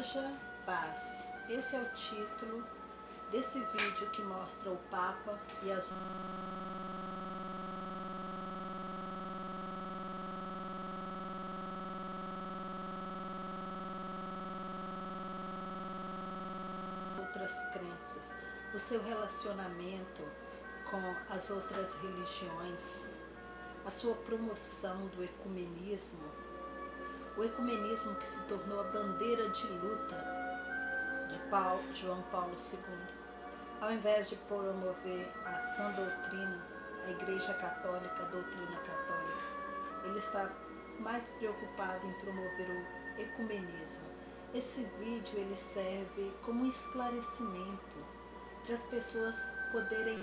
Haja paz. Esse é o título desse vídeo que mostra o Papa e as outras crenças, o seu relacionamento com as outras religiões, a sua promoção do ecumenismo, o ecumenismo que se tornou a bandeira de luta de João Paulo II. Ao invés de promover a sã doutrina, a Igreja Católica, a doutrina católica, ele está mais preocupado em promover o ecumenismo. Esse vídeo ele serve como um esclarecimento para as pessoas poderem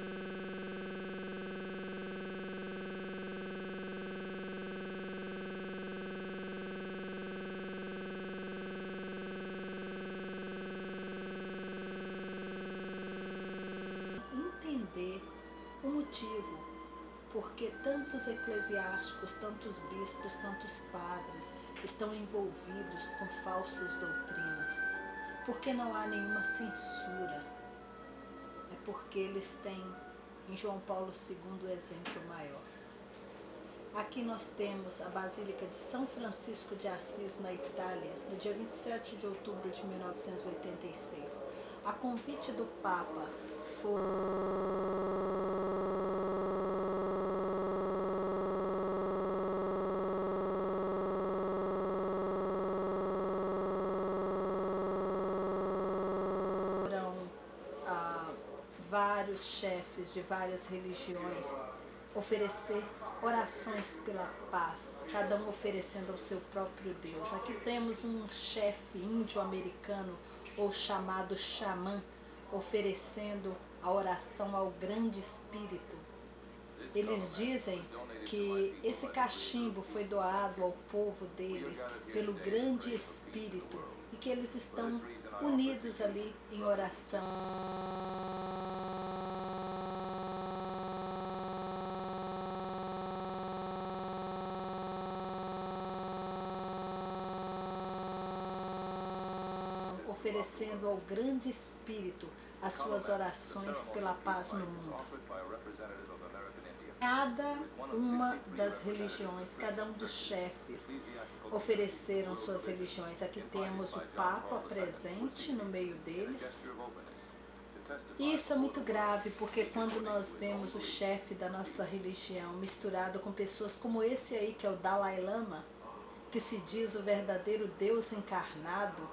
entender o motivo porque tantos eclesiásticos, tantos bispos, tantos padres estão envolvidos com falsas doutrinas. Porque não há nenhuma censura. É porque eles têm em João Paulo II o exemplo maior. Aqui nós temos a Basílica de São Francisco de Assis, na Itália, no dia 27 de outubro de 1986. A convite do Papa vários chefes de várias religiões oferecer orações pela paz, cada um oferecendo ao seu próprio Deus. Aqui temos um chefe índio-americano, ou chamado xamã, oferecendo a oração ao grande espírito. Eles dizem que esse cachimbo foi doado ao povo deles pelo grande espírito e que eles estão unidos ali em oração. Oferecendo ao grande espírito as suas orações pela paz no mundo. Cada uma das religiões, cada um dos chefes ofereceram suas religiões. Aqui temos o Papa presente no meio deles. E isso é muito grave, porque quando nós vemos o chefe da nossa religião misturado com pessoas como esse aí, que é o Dalai Lama, que se diz o verdadeiro Deus encarnado,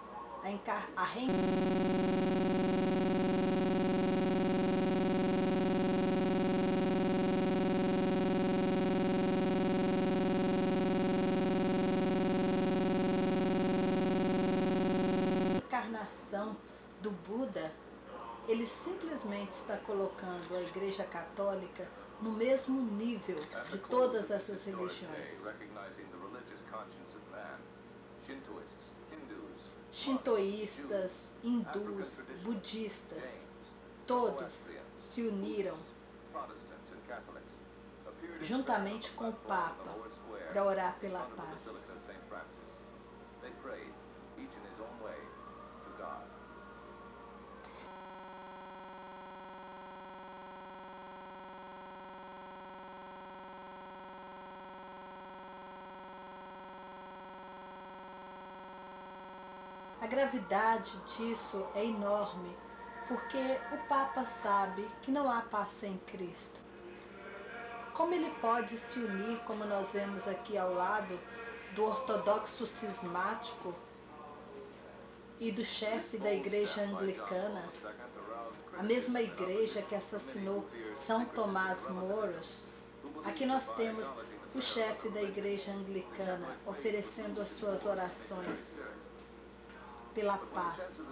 encarnação do Buda, ele simplesmente está colocando a Igreja Católica no mesmo nível de todas essas religiões. Shintoístas, hindus, budistas, todos se uniram juntamente com o Papa para orar pela paz. A gravidade disso é enorme, porque o Papa sabe que não há paz sem Cristo. Como ele pode se unir, como nós vemos aqui ao lado, do ortodoxo cismático e do chefe da igreja anglicana, a mesma igreja que assassinou São Tomás Moros? Aqui nós temos o chefe da igreja anglicana oferecendo as suas orações pela paz.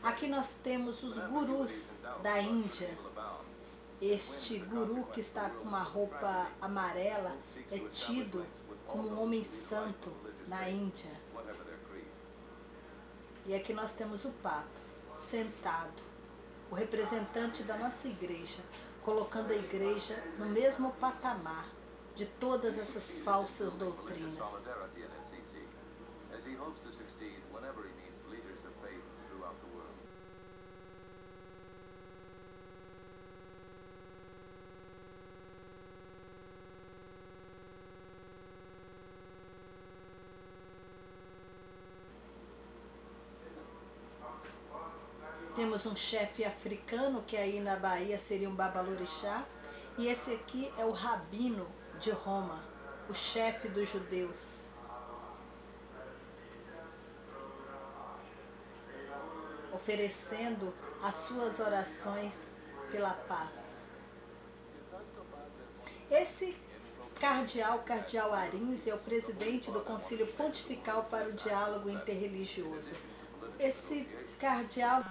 Aqui nós temos os gurus da Índia. Este guru que está com uma roupa amarela é tido como um homem santo na Índia. E aqui nós temos o Papa, sentado, o representante da nossa igreja, colocando a igreja no mesmo patamar de todas essas falsas doutrinas. Temos um chefe africano, que aí na Bahia seria um babalorixá, e esse aqui é o rabino de Roma, o chefe dos judeus. Oferecendo as suas orações pela paz. Esse cardeal Arins, é o presidente do Concílio Pontifical para o Diálogo Interreligioso. Esse cardeal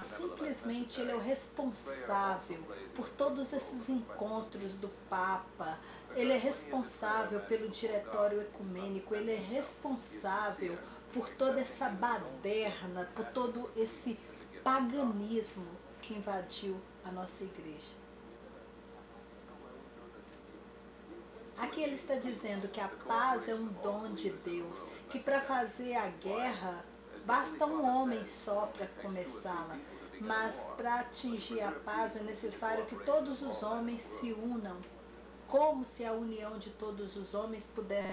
simplesmente ele é o responsável por todos esses encontros do Papa, ele é responsável pelo diretório ecumênico, ele é responsável por toda essa baderna, por todo esse paganismo que invadiu a nossa igreja. Aqui ele está dizendo que a paz é um dom de Deus, que para fazer a guerra basta um homem só para começá-la, mas para atingir a paz é necessário que todos os homens se unam, como se a união de todos os homens pudesse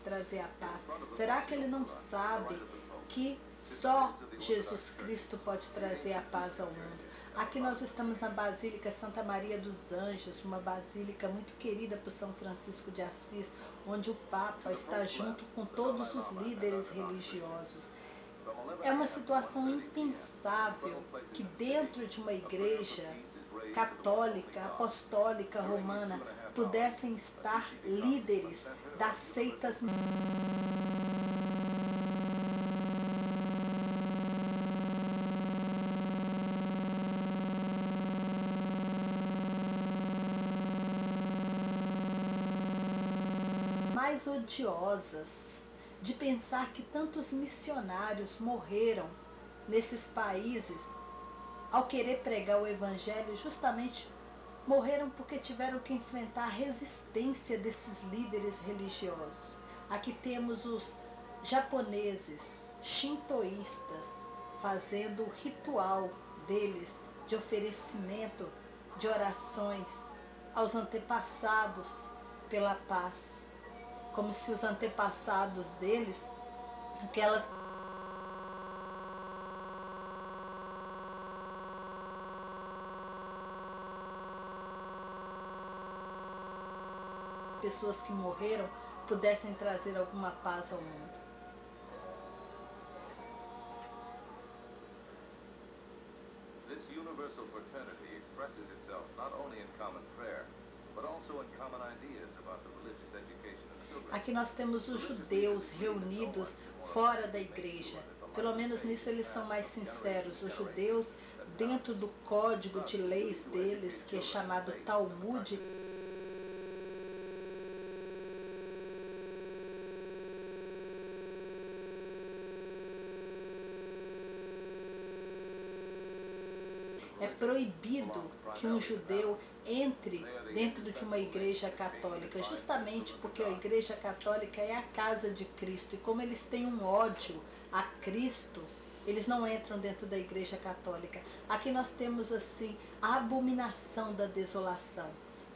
trazer a paz. Será que ele não sabe que só Jesus Cristo pode trazer a paz ao mundo? Aqui nós estamos na Basílica Santa Maria dos Anjos, uma basílica muito querida por São Francisco de Assis, onde o Papa está junto com todos os líderes religiosos. É uma situação impensável que dentro de uma igreja católica, apostólica, romana, pudessem estar líderes das seitas mais odiosas, de pensar que tantos missionários morreram nesses países ao querer pregar o evangelho, justamente morreram porque tiveram que enfrentar a resistência desses líderes religiosos. Aqui temos os japoneses, shintoístas, fazendo o ritual deles de oferecimento de orações aos antepassados pela paz, como se os antepassados deles, aquelas pessoas que morreram pudessem trazer alguma paz ao mundo. This universal fraternity expresses itself not only in common prayer, but also in common ideas about the religious education of children. Aqui nós temos os judeus reunidos fora da igreja. Pelo menos nisso eles são mais sinceros. Os judeus, dentro do código de leis deles, que é chamado Talmud, é proibido que um judeu entre dentro de uma igreja católica, justamente porque a igreja católica é a casa de Cristo, e como eles têm um ódio a Cristo, eles não entram dentro da igreja católica. Aqui nós temos assim a abominação da desolação,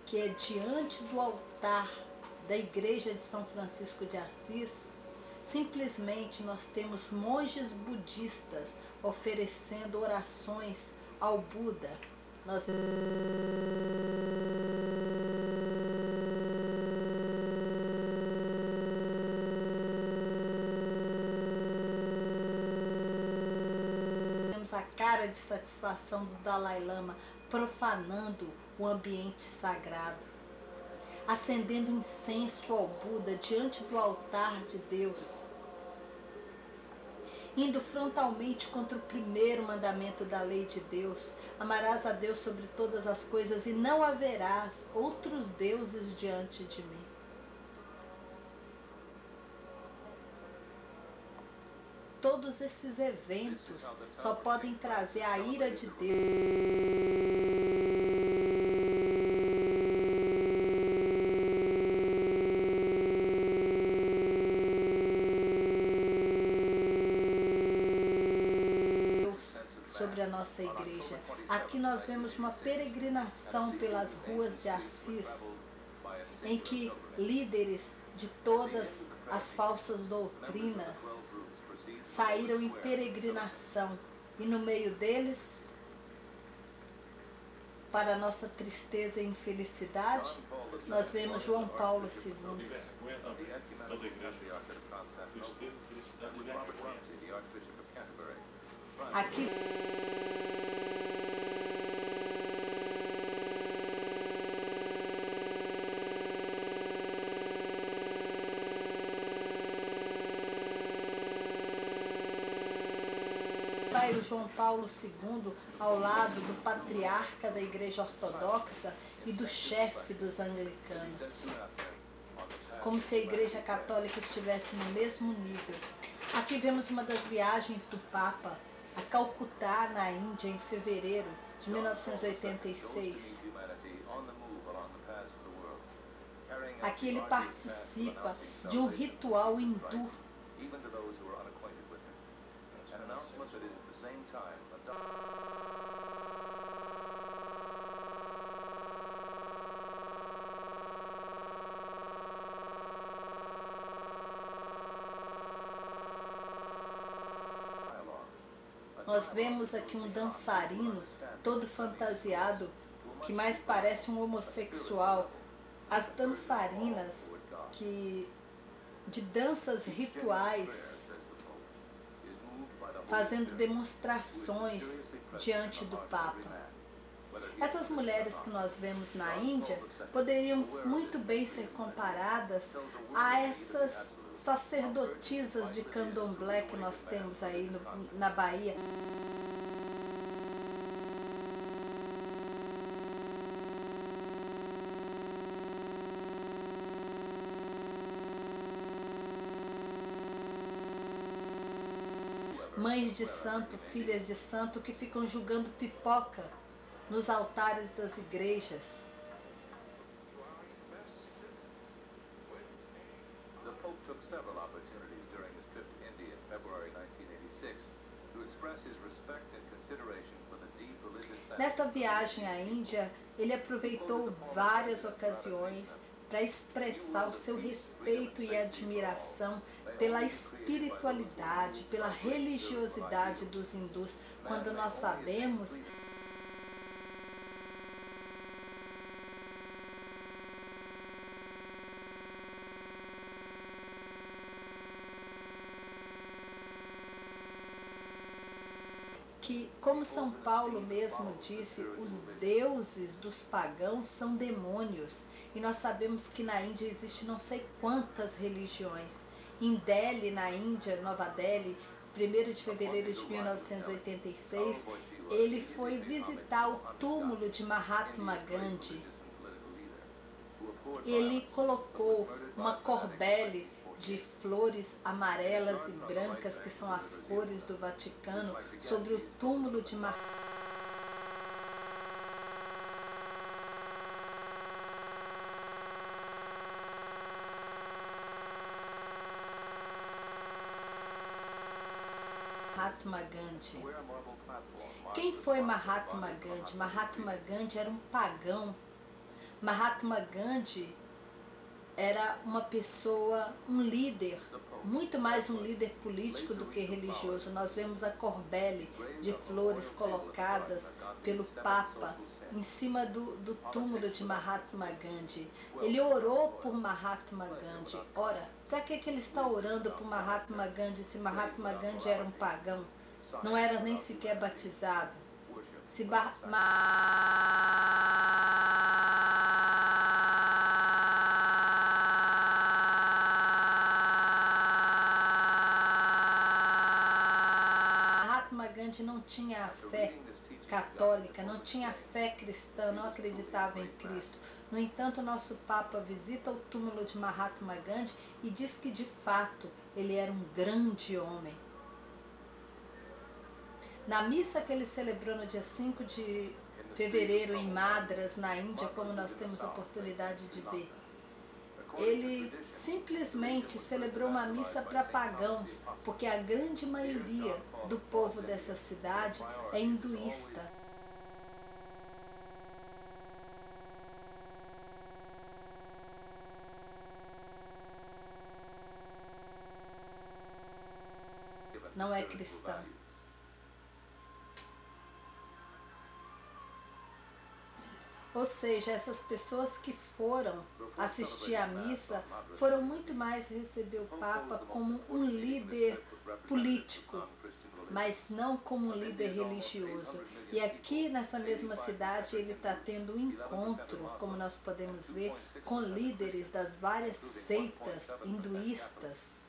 que é diante do altar da igreja de São Francisco de Assis. Simplesmente nós temos monges budistas oferecendo orações ao Buda. Nós temos a cara de satisfação do Dalai Lama profanando o ambiente sagrado, acendendo incenso ao Buda diante do altar de Deus, indo frontalmente contra o primeiro mandamento da lei de Deus. Amarás a Deus sobre todas as coisas e não haverás outros deuses diante de mim. Todos esses eventos só podem trazer a ira de Deus sobre a nossa igreja. Aqui nós vemos uma peregrinação pelas ruas de Assis, em que líderes de todas as falsas doutrinas saíram em peregrinação, e no meio deles, para nossa tristeza e infelicidade, nós vemos João Paulo II. Aqui vai o João Paulo II ao lado do patriarca da Igreja Ortodoxa e do chefe dos anglicanos, como se a Igreja Católica estivesse no mesmo nível. Aqui vemos uma das viagens do Papa a Calcutá, na Índia, em fevereiro de 1986. Aqui ele participa de um ritual hindu. Nós vemos aqui um dançarino todo fantasiado, que mais parece um homossexual. As dançarinas de danças rituais, fazendo demonstrações diante do Papa. Essas mulheres que nós vemos na Índia poderiam muito bem ser comparadas a essas sacerdotisas de candomblé que nós temos aí na Bahia. Mães de santo, filhas de santo, que ficam jogando pipoca nos altares das igrejas. Nesta viagem à Índia, ele aproveitou várias ocasiões para expressar o seu respeito e admiração pela espiritualidade, pela religiosidade dos hindus, quando nós sabemos que, como São Paulo mesmo disse, os deuses dos pagãos são demônios. E nós sabemos que na Índia existe não sei quantas religiões. Em Delhi, na Índia, Nova Delhi, 1º de fevereiro de 1986, ele foi visitar o túmulo de Mahatma Gandhi. Ele colocou uma corbele de flores amarelas e brancas, que são as cores do Vaticano, sobre o túmulo de Mahatma Gandhi. Quem foi Mahatma Gandhi? Mahatma Gandhi era um pagão. Mahatma Gandhi era uma pessoa, um líder, muito mais um líder político do que religioso. Nós vemos a corbele de flores colocadas pelo Papa em cima do túmulo de Mahatma Gandhi. Ele orou por Mahatma Gandhi. Ora, para que ele está orando por Mahatma Gandhi se Mahatma Gandhi era um pagão? Não era nem sequer batizado. Se Gandhi não tinha a fé católica, não tinha fé cristã, não acreditava em Cristo. No entanto, nosso Papa visita o túmulo de Mahatma Gandhi e diz que, de fato, ele era um grande homem. Na missa que ele celebrou no dia 5 de fevereiro em Madras, na Índia, como nós temos oportunidade de ver, ele simplesmente celebrou uma missa para pagãos, porque a grande maioria do povo dessa cidade é hinduísta. Não é cristão. Ou seja, essas pessoas que foram assistir à missa foram muito mais receber o Papa como um líder político, mas não como um líder religioso. E aqui nessa mesma cidade ele está tendo um encontro, como nós podemos ver, com líderes das várias seitas hinduístas.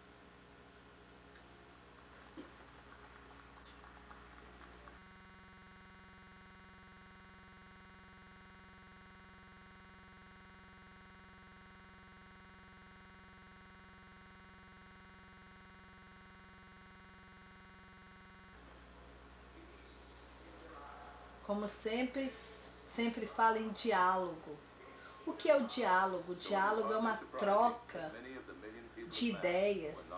Como sempre fala em diálogo. O que é o diálogo? O diálogo é uma troca de ideias.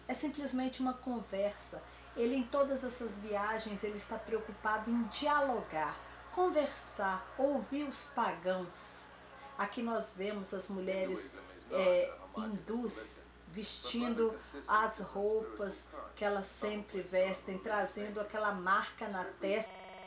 É simplesmente uma conversa. Ele, em todas essas viagens, ele está preocupado em dialogar, conversar, ouvir os pagãos. Aqui nós vemos as mulheres hindus vestindo as roupas que elas sempre vestem, trazendo aquela marca na testa.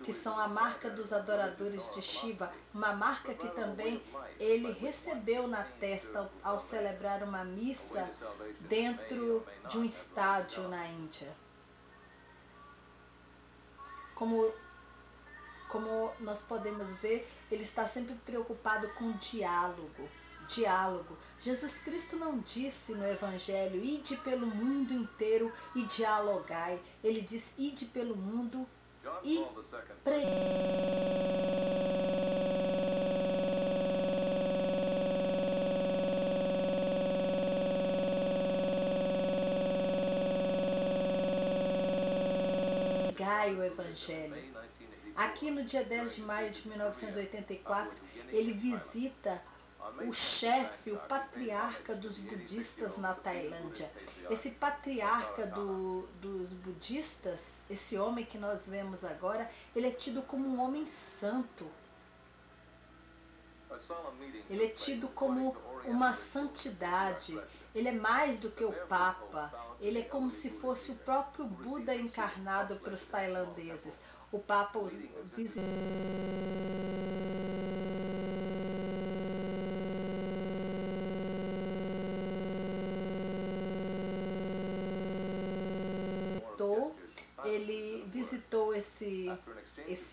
Que são a marca dos adoradores de Shiva, uma marca que também ele recebeu na testa ao celebrar uma missa dentro de um estádio na Índia. Como nós podemos ver, ele está sempre preocupado com diálogo. Diálogo. Jesus Cristo não disse no Evangelho, ide pelo mundo inteiro e dialogai. Ele diz, ide pelo mundo e pregai o Evangelho. Aqui no dia 10 de maio de 1984, ele visita o chefe, o patriarca dos budistas na Tailândia. Esse patriarca dos budistas, esse homem que nós vemos agora, ele é tido como um homem santo. Ele é tido como uma santidade. Ele é mais do que o Papa. Ele é como se fosse o próprio Buda encarnado para os tailandeses. O Papa os visitou. Ele visitou esse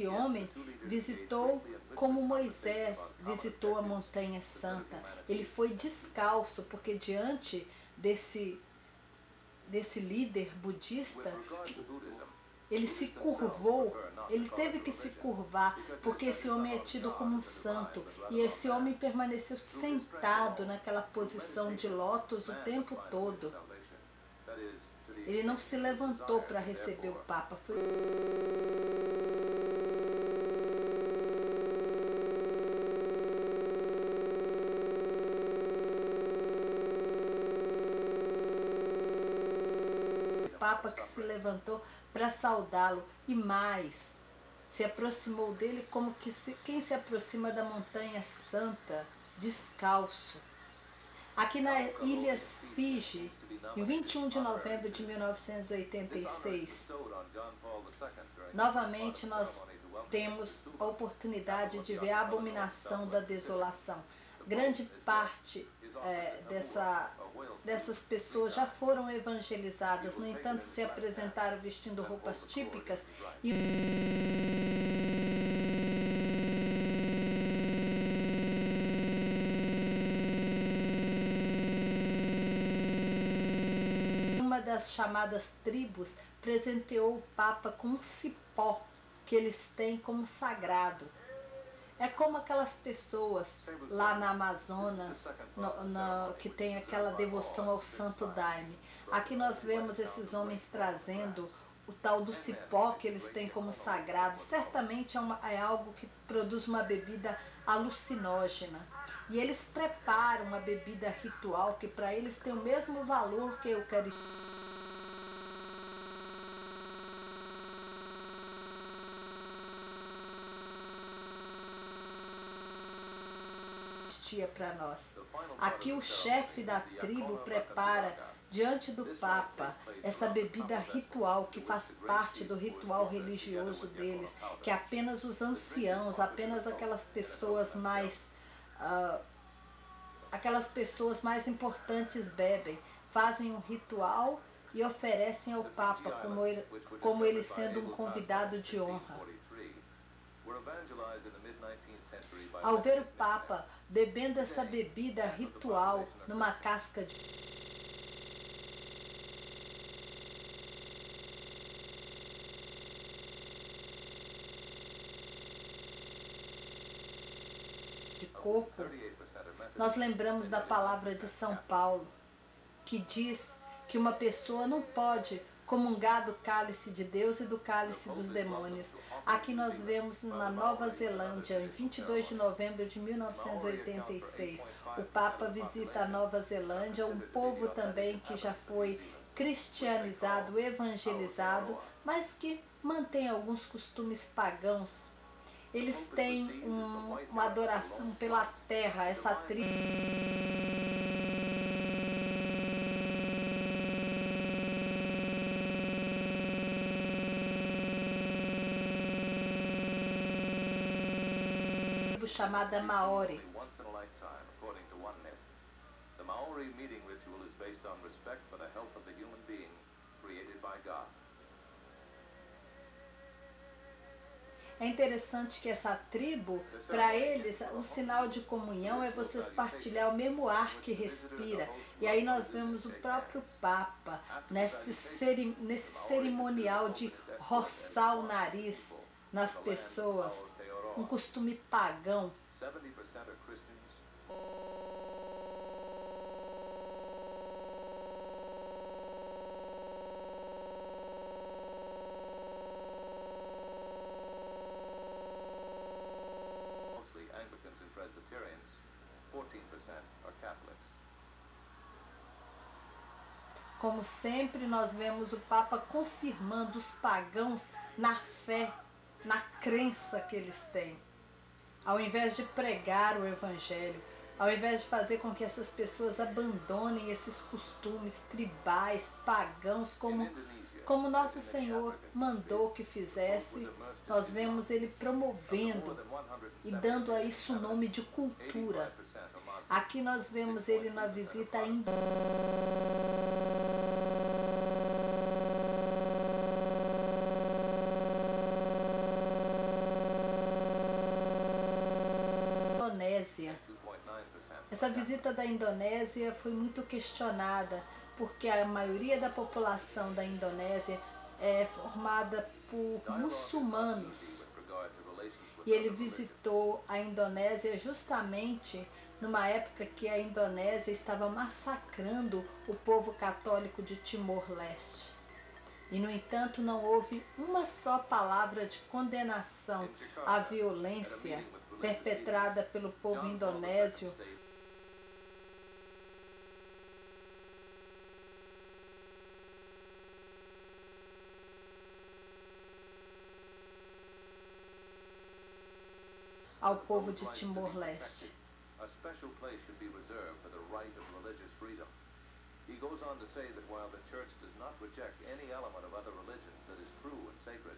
homem, visitou como Moisés visitou a Montanha Santa. Ele foi descalço, porque diante desse líder budista, ele se curvou, ele teve que se curvar, porque esse homem é tido como um santo. E esse homem permaneceu sentado naquela posição de lótus o tempo todo. Ele não se levantou para receber o Papa. O Papa que se levantou para saudá-lo e mais, se aproximou dele como que quem se aproxima da Montanha Santa, descalço. Aqui na Ilhas Fiji, em 21 de novembro de 1986, novamente nós temos a oportunidade de ver a abominação da desolação. Grande parte dessas pessoas já foram evangelizadas, no entanto se apresentaram vestindo roupas típicas e uma das chamadas tribos presenteou o Papa com um cipó que eles têm como sagrado. É como aquelas pessoas lá na Amazonas que tem aquela devoção ao Santo Daime. Aqui nós vemos esses homens trazendo o tal do cipó que eles têm como sagrado. Certamente é algo que produz uma bebida alucinógena. E eles preparam uma bebida ritual que para eles tem o mesmo valor que a Eucaristia. Para nós. Aqui o chefe da tribo prepara diante do Papa essa bebida ritual que faz parte do ritual religioso deles, que apenas os anciãos, apenas aquelas pessoas mais importantes bebem, fazem um ritual e oferecem ao Papa como ele sendo um convidado de honra. Ao ver o Papa bebendo essa bebida ritual numa casca de coco, nós lembramos da palavra de São Paulo, que diz que uma pessoa não pode comungar do cálice de Deus e do cálice dos demônios. Aqui nós vemos na Nova Zelândia, em 22 de novembro de 1986, o Papa visita a Nova Zelândia, um povo também que já foi cristianizado, evangelizado, mas que mantém alguns costumes pagãos. Eles têm uma adoração pela terra, essa tribo. Chamada Maori. É interessante que essa tribo, para eles, o sinal de comunhão é vocês partilhar o mesmo ar que respira. E aí nós vemos o próprio Papa nesse cerimonial de roçar o nariz nas pessoas. Um costume pagão. Como sempre, nós vemos o Papa confirmando os pagãos na fé, na crença que eles têm. Ao invés de pregar o Evangelho, ao invés de fazer com que essas pessoas abandonem esses costumes tribais, pagãos, como Nosso Senhor mandou que fizesse, nós vemos Ele promovendo e dando a isso o nome de cultura. Aqui nós vemos Ele na visita à Indonésia. Essa visita da Indonésia foi muito questionada, porque a maioria da população da Indonésia é formada por muçulmanos. E ele visitou a Indonésia justamente numa época que a Indonésia estava massacrando o povo católico de Timor-Leste. E, no entanto, não houve uma só palavra de condenação à violência perpetrada pelo povo indonésio ao povo de Timor-Leste. A special place should be reserved for the right of religious freedom. He goes on to say that while the Church does not reject any element of other religions that is true and sacred,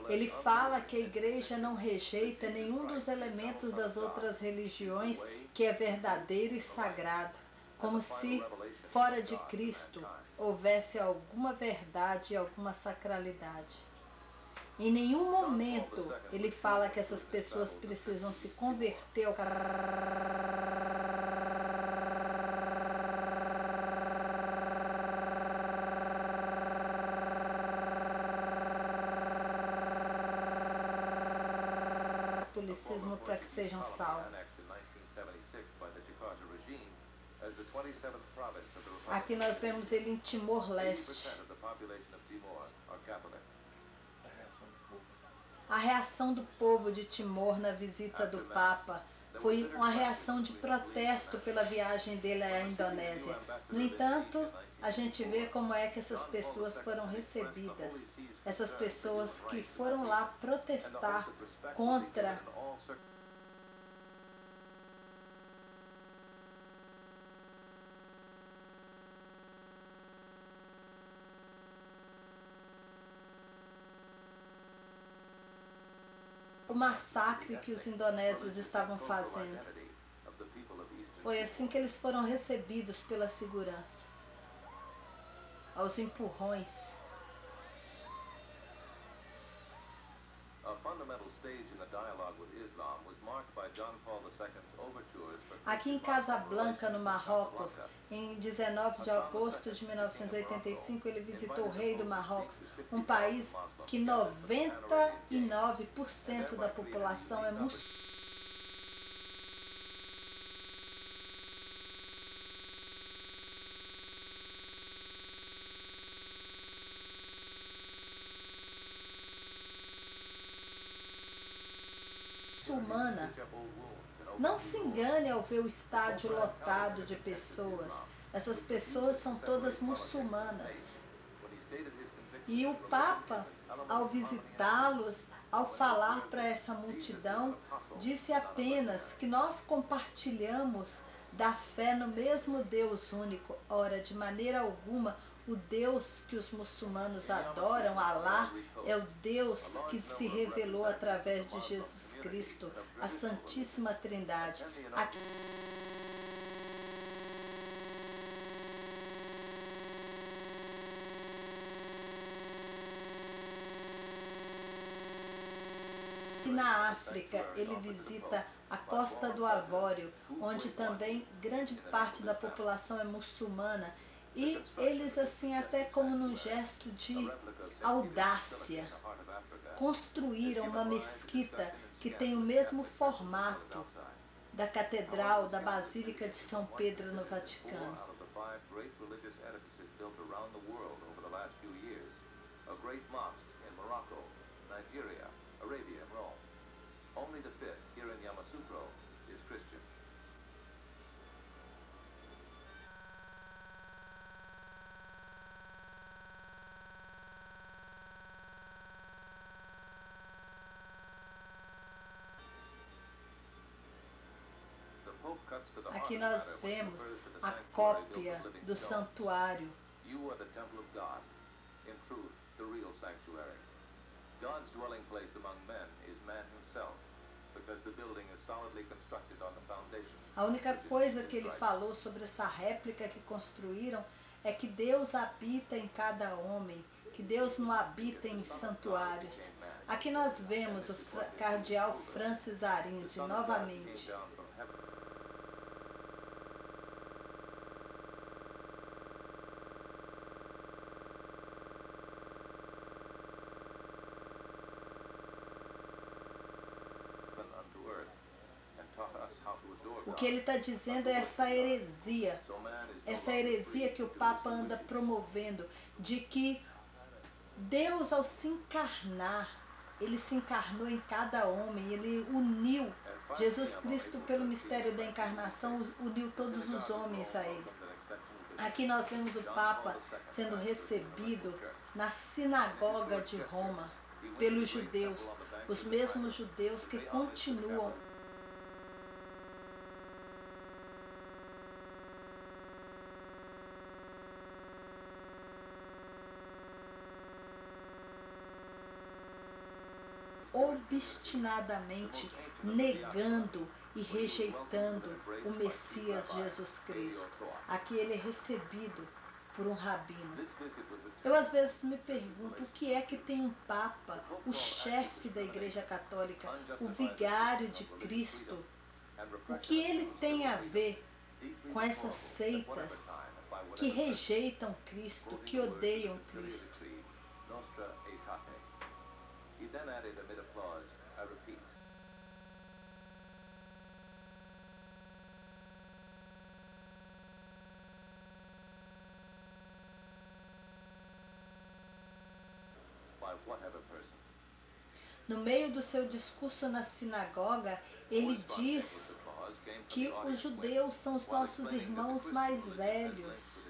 Ele fala que a igreja não rejeita nenhum dos elementos das outras religiões que é verdadeiro e sagrado, como se fora de Cristo houvesse alguma verdade e alguma sacralidade. Em nenhum momento ele fala que essas pessoas precisam se converter ao catolicismo para que sejam salvos. Aqui nós vemos ele em Timor-Leste. A reação do povo de Timor na visita do Papa foi uma reação de protesto pela viagem dele à Indonésia. No entanto, a gente vê como é que essas pessoas foram recebidas. Essas pessoas que foram lá protestar contra o massacre que os indonésios estavam fazendo. Foi assim que eles foram recebidos pela segurança, aos empurrões. Aqui em Casablanca, no Marrocos, em 19 de agosto de 1985, ele visitou o rei do Marrocos, um país que 99% da população é muçulmana. Não se engane ao ver o estádio lotado de pessoas. Essas pessoas são todas muçulmanas. E o Papa, ao visitá-los, ao falar para essa multidão, disse apenas que nós compartilhamos da fé no mesmo Deus único. Ora, de maneira alguma, o Deus que os muçulmanos adoram, Alá, é o Deus que se revelou através de Jesus Cristo, a Santíssima Trindade. Aqui na África, ele visita a Costa do Ivório, onde também grande parte da população é muçulmana. E eles, assim, até como num gesto de audácia, construíram uma mesquita que tem o mesmo formato da Catedral da Basílica de São Pedro no Vaticano. Aqui nós vemos a cópia do santuário. A única coisa que ele falou sobre essa réplica que construíram é que Deus habita em cada homem, que Deus não habita em santuários. Aqui nós vemos o cardeal Francis Arinze novamente. O que ele está dizendo é essa heresia que o Papa anda promovendo, de que Deus, ao se encarnar, ele se encarnou em cada homem, ele uniu, Jesus Cristo, pelo mistério da encarnação, uniu todos os homens a ele. Aqui nós vemos o Papa sendo recebido na sinagoga de Roma pelos judeus, os mesmos judeus que continuam obstinadamente negando e rejeitando o Messias Jesus Cristo. Aqui ele é recebido por um rabino. Eu às vezes me pergunto o que é que tem um Papa, o chefe da Igreja Católica, o vigário de Cristo, o que ele tem a ver com essas seitas que rejeitam Cristo, que odeiam Cristo. He then added amid applause, I repeat. By whatever person. No meio do seu discurso na sinagoga, ele diz que os judeus são os nossos irmãos mais velhos,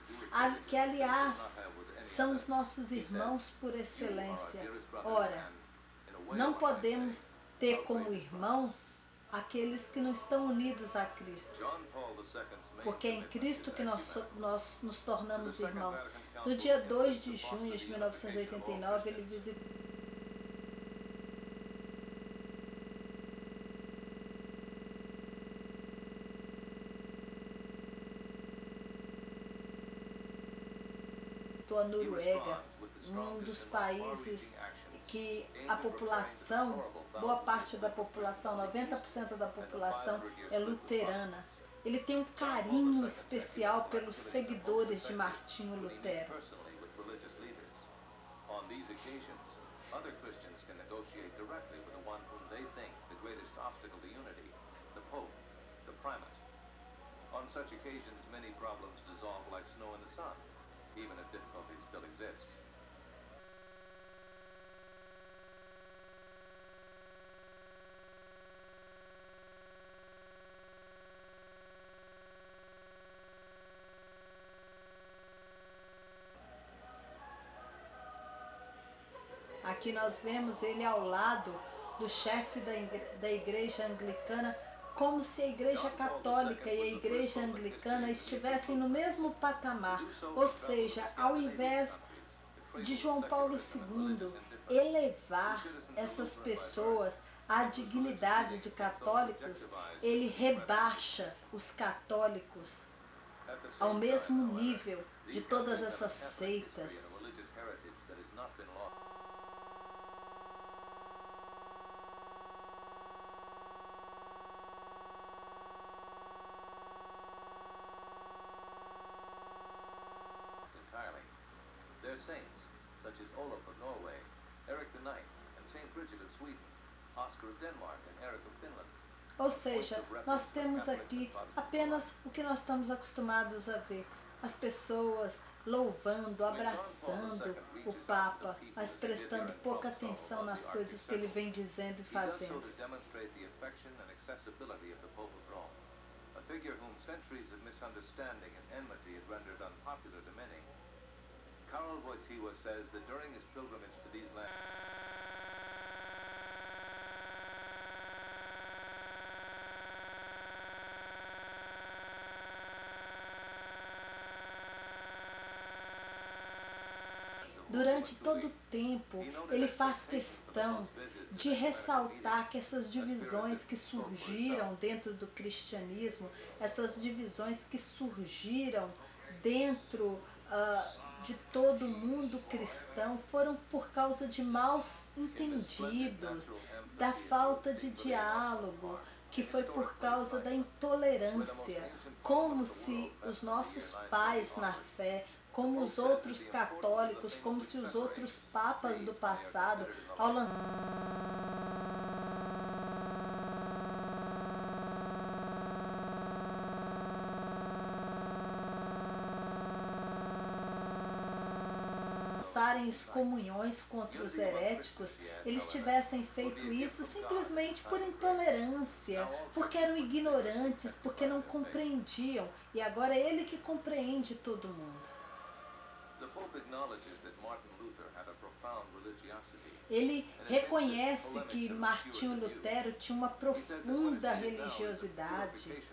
que aliás são os nossos irmãos por excelência. Ora, não podemos ter como irmãos aqueles que não estão unidos a Cristo, porque é em Cristo que nós nos tornamos irmãos. No dia 2 de junho de 1989, ele visitou a Noruega, um dos países que a população, boa parte da população, 90% da população é luterana. Ele tem um carinho especial pelos seguidores de Martinho Lutero. On such occasions, many problems dissolve like snow in the sun, even if difficulties still exist. Aqui nós vemos ele ao lado do chefe da igreja anglicana, como se a igreja católica e a igreja anglicana estivessem no mesmo patamar. Ou seja, ao invés de João Paulo II elevar essas pessoas à dignidade de católicos, ele rebaixa os católicos ao mesmo nível de todas essas seitas. Their saints, such as Olaf of Norway, Eric the Ninth, and Saint Bridget of Sweden, Oscar of Denmark, and Eric of Finland. Ou seja, nós temos aqui apenas o que nós estamos acostumados a ver. As pessoas louvando, abraçando o Papa, mas prestando pouca atenção nas coisas que ele vem dizendo e fazendo. A figure whom centuries of misunderstanding and enmity had rendered unpopular to many. Karol Wojtyła says that during his pilgrimage to these lands, durante todo o tempo, ele faz questão de ressaltar que essas divisões que surgiram dentro do cristianismo, essas divisões que surgiram dentro de todo o mundo cristão, foram por causa de maus entendidos, da falta de diálogo, que foi por causa da intolerância, como se os nossos pais na fé, como os outros católicos, como se os outros papas do passado, ao lançarem excomunhões contra os heréticos, eles tivessem feito isso simplesmente por intolerância, porque eram ignorantes, porque não compreendiam, e agora é ele que compreende todo mundo. Ele reconhece que Martinho Lutero tinha uma profunda religiosidade.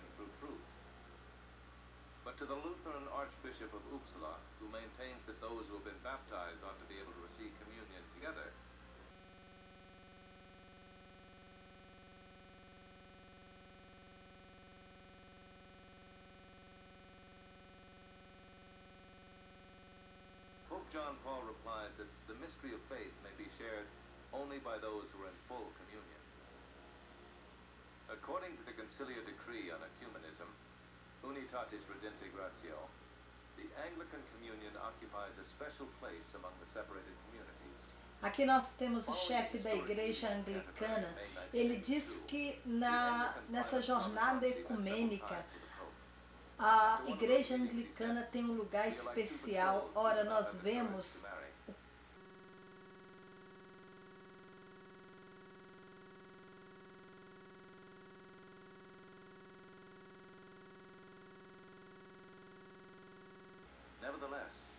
But to the Lutheran Archbishop of Uppsala, who maintains that those who have been baptized ought to be able to receive communion together, mystery of faith may be shared only by those who are in full communion. According to the Conciliar Decree on Ecumenism, Unitatis Redempti Gratio, the Anglican Communion occupies a special place among the separated communities. Aqui nós temos o chefe da igreja anglicana. Ele diz que nessa jornada ecumênica, a igreja anglicana tem um lugar especial. Ora, nós vemos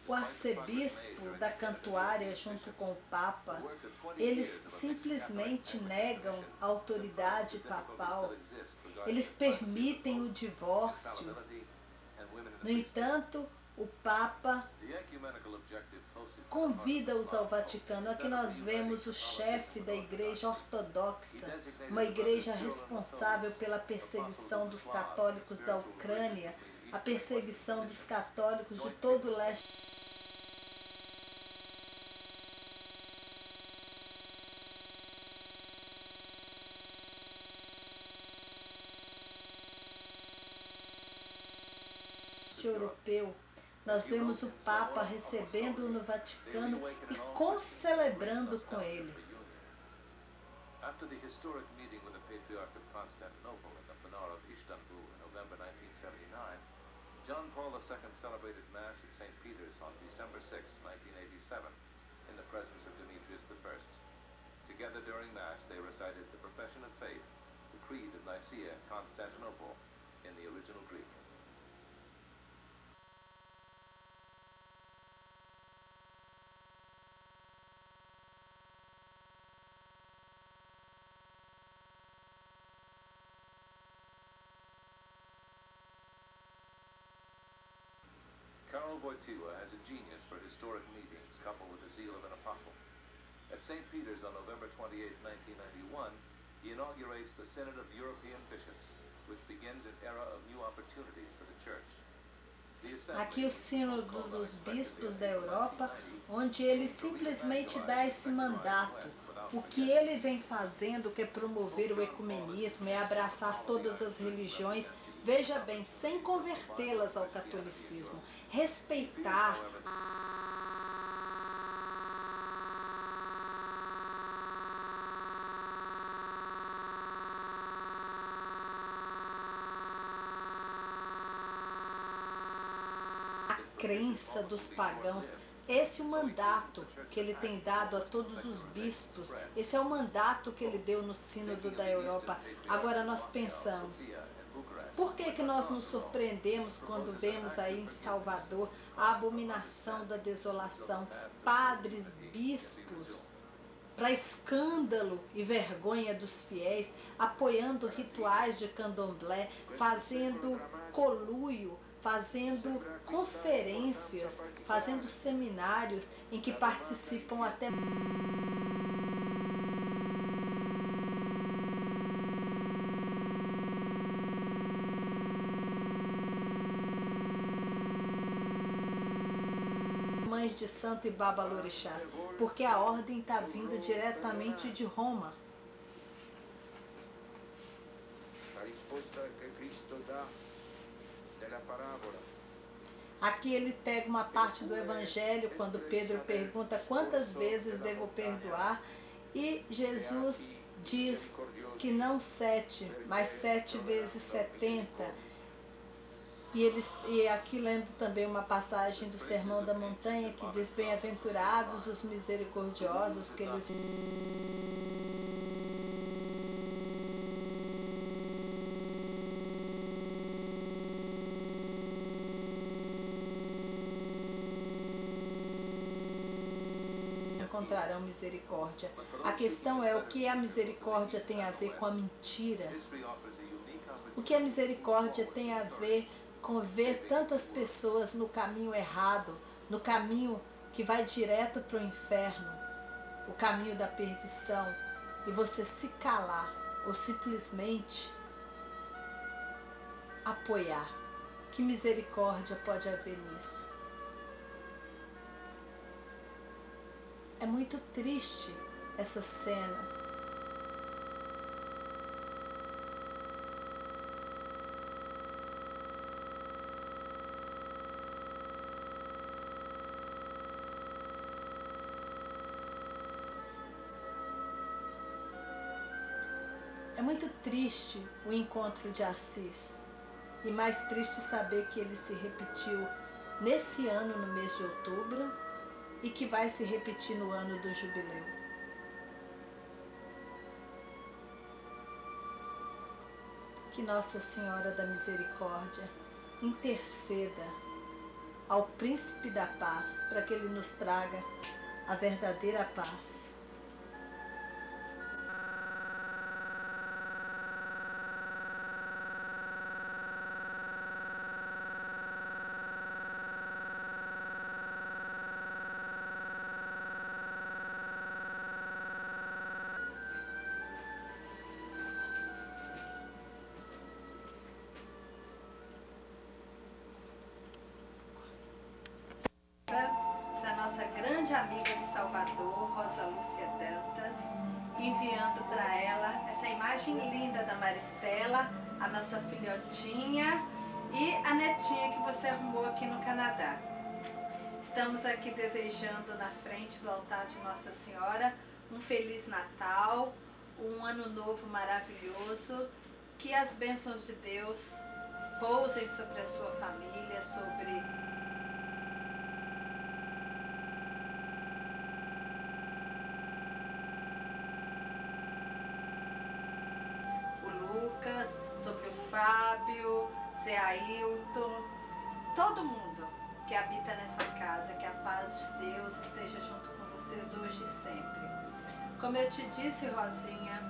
o arcebispo da Cantuária junto com o Papa, eles simplesmente negam a autoridade papal, eles permitem o divórcio. No entanto, o Papa convida-os ao Vaticano. Aqui nós vemos o chefe da igreja ortodoxa, uma igreja responsável pela perseguição dos católicos da Ucrânia, a perseguição dos católicos de todo o leste europeu. Nós vemos o Papa recebendo-o no Vaticano e concelebrando com ele. After the historic meeting with the Patriarch of Constantinople in the Phanar of Istanbul in November 1979, John Paul II celebrated Mass at St. Peter's on December 6, 1987, in the presence of Demetrius I. Together during Mass, they recited the Profession of Faith, the Creed of Nicaea, Constantinople, in the original Greek. Karol Wojtyła has a genius for historic meetings coupled with the zeal of an apostle. At St. Peter's on November 28, 1991, he inaugurates the Synod of European Bishops, which begins an era of new opportunities for the Church. Aqui o Sínodo dos Bispos da Europa, onde ele simplesmente dá esse mandato. O que ele vem fazendo, que é promover o ecumenismo, é abraçar todas as religiões, veja bem, sem convertê-las ao catolicismo, respeitar a crença dos pagãos. Esse é o mandato que ele tem dado a todos os bispos. Esse é o mandato que ele deu no Sínodo da Europa. Agora nós pensamos, por que nós nos surpreendemos quando vemos aí em Salvador a abominação da desolação? Padres, bispos, para escândalo e vergonha dos fiéis, apoiando rituais de candomblé, fazendo coluio, fazendo conferências, fazendo seminários em que participam até mães de santo e babalorixás, porque a ordem está vindo diretamente de Roma. Aqui ele pega uma parte do Evangelho, quando Pedro pergunta quantas vezes devo perdoar, e Jesus diz que não 7, mas 7 vezes 70. E aqui lendo também uma passagem do Sermão da Montanha que diz: bem-aventurados os misericordiosos, que eles encontrarão misericórdia. A questão é, o que a misericórdia tem a ver com a mentira? O que a misericórdia tem a ver com ver tantas pessoas no caminho errado, no caminho que vai direto para o inferno, o caminho da perdição, e você se calar ou simplesmente apoiar? Que misericórdia pode haver nisso? É muito triste essas cenas. É muito triste o encontro de Assis. E mais triste saber que ele se repetiu nesse ano, no mês de outubro, e que vai se repetir no ano do jubileu. Que Nossa Senhora da Misericórdia interceda ao Príncipe da Paz para que ele nos traga a verdadeira paz. Para nossa grande amiga de Salvador, Rosa Lúcia Dantas, enviando para ela essa imagem linda da Maristela, a nossa filhotinha e a netinha que você arrumou aqui no Canadá. Estamos aqui desejando na frente do altar de Nossa Senhora um Feliz Natal, um Ano Novo maravilhoso, que as bênçãos de Deus pousem sobre a sua família, sobre sobre o Fábio, Zé Ailton, todo mundo que habita nessa casa, que a paz de Deus esteja junto com vocês hoje e sempre. Como eu te disse, Rosinha,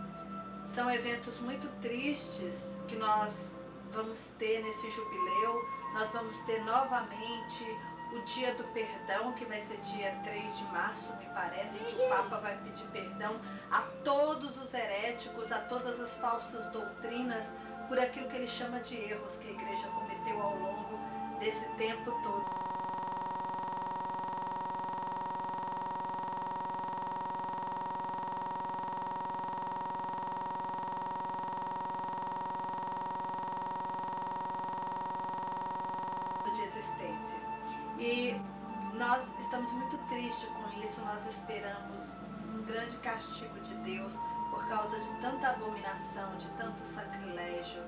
são eventos muito tristes que nós vamos ter nesse jubileu. Nós vamos ter novamente o Dia do Perdão, que vai ser dia 3 de março, me parece, que o Papa vai pedir perdão a todos os heréticos, a todas as falsas doutrinas, por aquilo que ele chama de erros que a Igreja cometeu ao longo desse tempo todo. De existência. E nós estamos muito tristes com isso, nós esperamos um grande castigo de Deus por causa de tanta abominação, de tanto sacrilégio.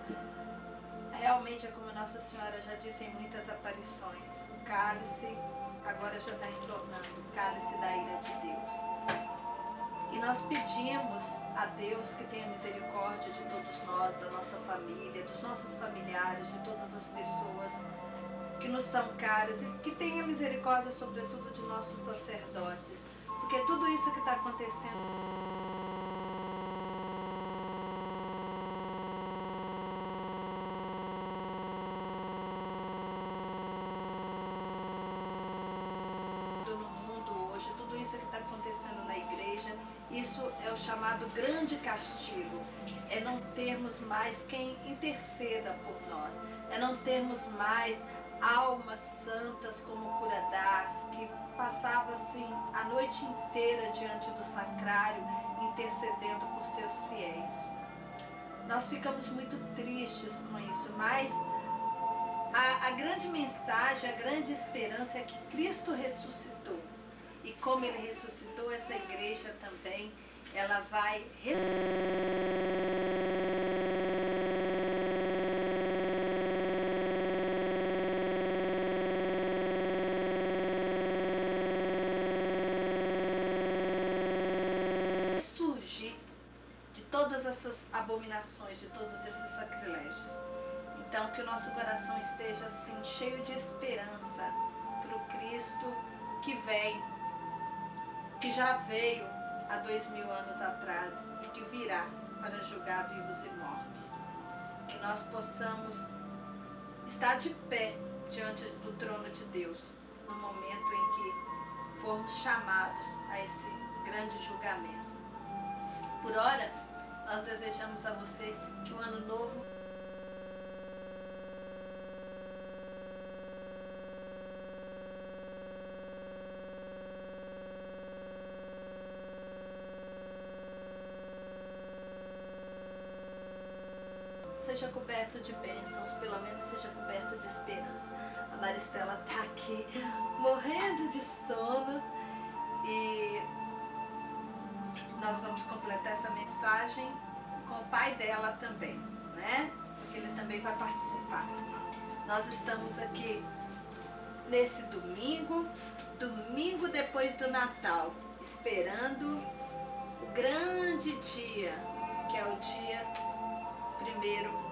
Realmente é como Nossa Senhora já disse em muitas aparições, o cálice agora já está entornando, o cálice da ira de Deus. E nós pedimos a Deus que tenha misericórdia de todos nós, da nossa família, dos nossos familiares, de todas as pessoas que nos são caras, e que tenha misericórdia sobretudo de nossos sacerdotes, porque tudo isso que está acontecendo no mundo hoje, tudo isso que está acontecendo na igreja, isso é o chamado grande castigo, é não termos mais quem interceda por nós, é não termos mais almas santas como Cura d'Ars, que passava assim a noite inteira diante do sacrário, intercedendo por seus fiéis. Nós ficamos muito tristes com isso, mas a grande mensagem, a grande esperança é que Cristo ressuscitou. E como Ele ressuscitou, essa igreja também, ela vai todas essas abominações, de todos esses sacrilégios. Então, que o nosso coração esteja assim, cheio de esperança para o Cristo que vem, que já veio há 2000 anos atrás e que virá para julgar vivos e mortos. Que nós possamos estar de pé diante do trono de Deus, no momento em que formos chamados a esse grande julgamento. Por ora, nós desejamos a você que o ano novo seja coberto de bênçãos, pelo menos seja coberto de esperança. A Maristela está aqui morrendo de sono e nós vamos completar essa mensagem com o pai dela também, né? Porque ele também vai participar. Nós estamos aqui nesse domingo depois do Natal, esperando o grande dia, que é o dia primeiro,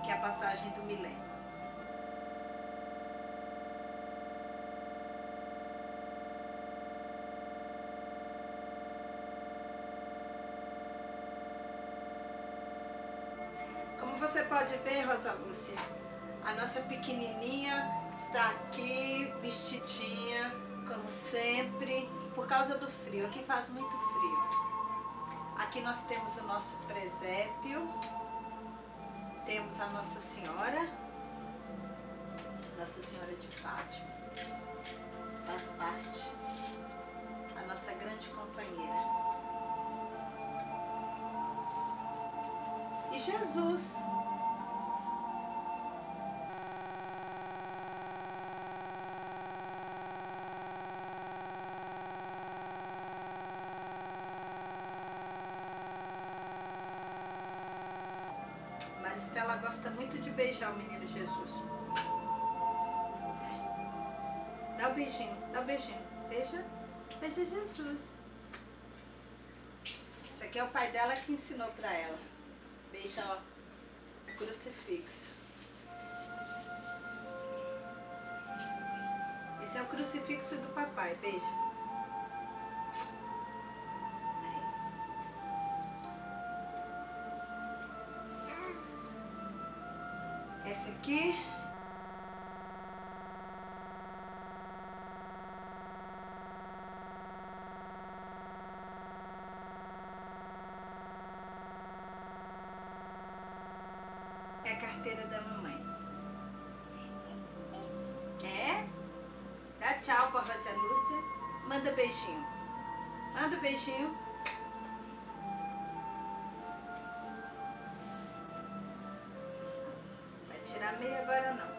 que é a passagem do milênio. Como você pode ver, Rosa Lúcia, a nossa pequenininha está aqui vestidinha, como sempre, por causa do frio. Aqui faz muito frio. Aqui nós temos o nosso presépio, temos a Nossa Senhora de Fátima, faz parte, a nossa grande companheira. E Jesus. Maristela gosta muito de beijar o menino Jesus. Dá o beijinho, dá o beijinho. Beija, beija Jesus. Esse aqui é o pai dela que ensinou pra ela. Beija, ó, o crucifixo. Esse é o crucifixo do papai, beija. Esse aqui é a carteira da mamãe. Quer? Dá tchau pra Rosa Lúcia. Manda beijinho. Manda beijinho. Tirar meia agora não.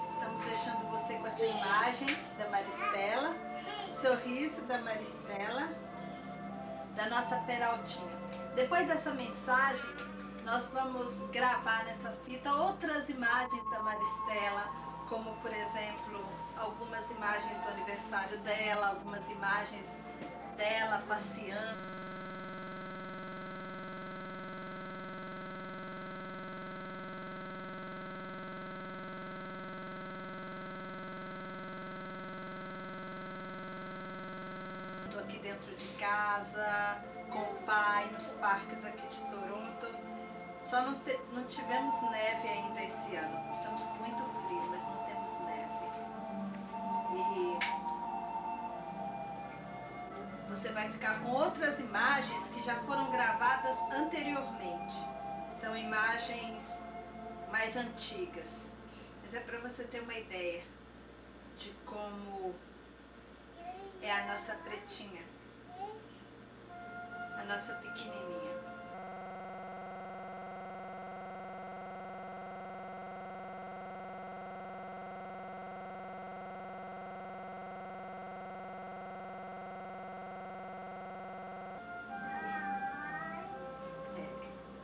Estamos deixando você com essa imagem da Maristela, sorriso da Maristela, da nossa Peraltinha. Depois dessa mensagem, nós vamos gravar nessa fita outras imagens da Maristela, como por exemplo, algumas imagens do aniversário dela, algumas imagens dela passeando. Aqui dentro de casa, com o pai, nos parques aqui de Toronto. Só não tivemos neve ainda esse ano. Estamos com muito frio, mas não temos neve. E você vai ficar com outras imagens que já foram gravadas anteriormente. São imagens mais antigas. Mas é para você ter uma ideia de como é a nossa pretinha, a nossa pequenininha.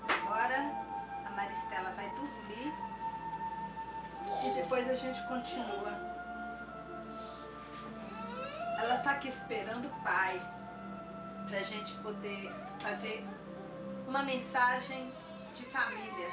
Agora a Maristela vai dormir e depois a gente continua. Ela tá aqui esperando o pai pra gente poder fazer uma mensagem de família.